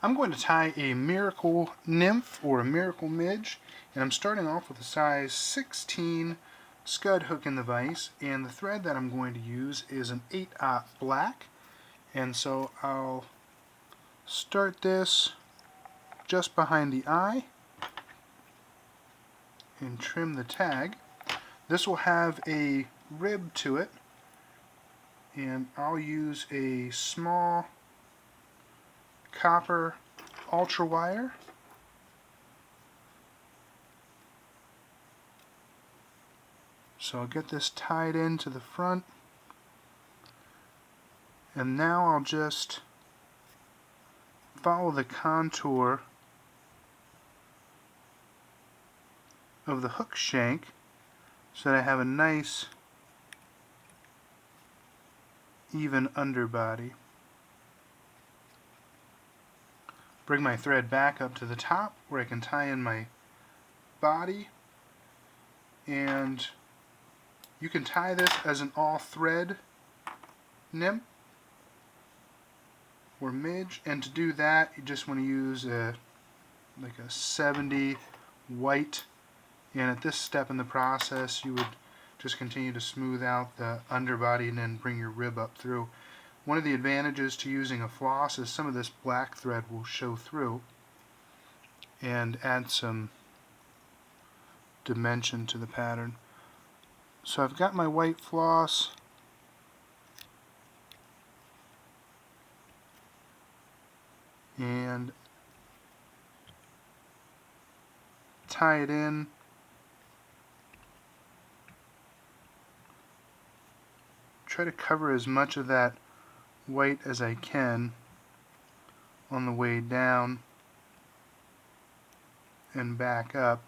I'm going to tie a miracle nymph or a miracle midge, and I'm starting off with a size 16 scud hook in the vise, and the thread that I'm going to use is an 8/0 black, and so I'll start this just behind the eye and trim the tag. This will have a rib to it, and I'll use a small copper ultra wire. So I'll get this tied into the front, and now I'll just follow the contour of the hook shank so that I have a nice even underbody. Bring my thread back up to the top where I can tie in my body, and you can tie this as an all thread nymph or midge, and to do that you just want to use like a 70 white, and at this step in the process you would just continue to smooth out the underbody and then bring your rib up through. One of the advantages to using a floss is some of this black thread will show through and add some dimension to the pattern. So I've got my white floss, and tie it in. Try to cover as much of that white as I can on the way down and back up.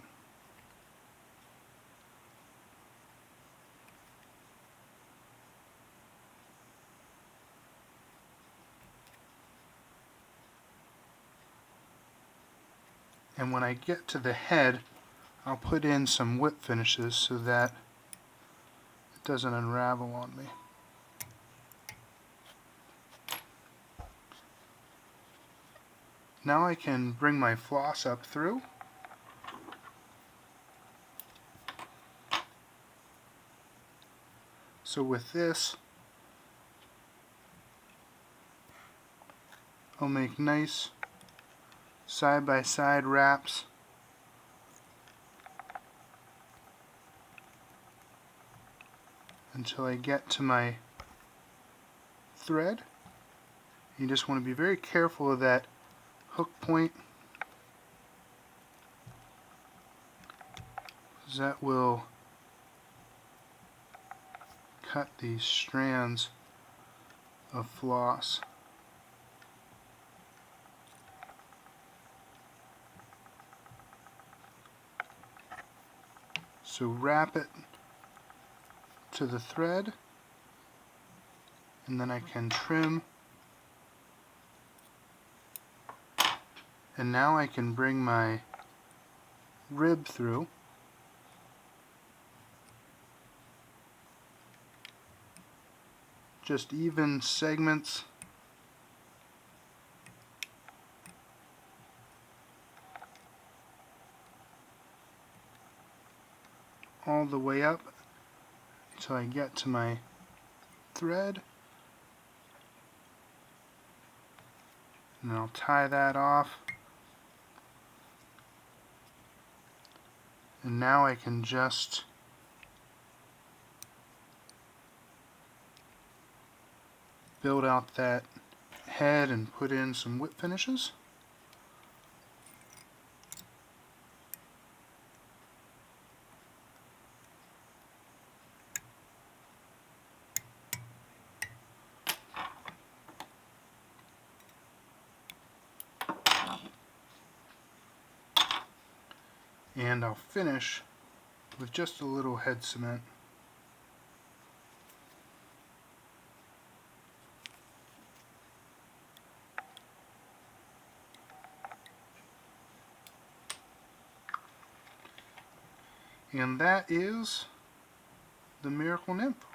And when I get to the head, I'll put in some whip finishes so that it doesn't unravel on me. Now I can bring my floss up through. So with this, I'll make nice side-by-side wraps until I get to my thread. You just want to be very careful of that hook point, because that will cut these strands of floss. So wrap it to the thread, and then I can trim, and now I can bring my rib through. Just even segments all the way up until I get to my thread, and I'll tie that off, and now I can just build out that head and put in some whip finishes. And I'll finish with just a little head cement. And that is the Miracle Nymph.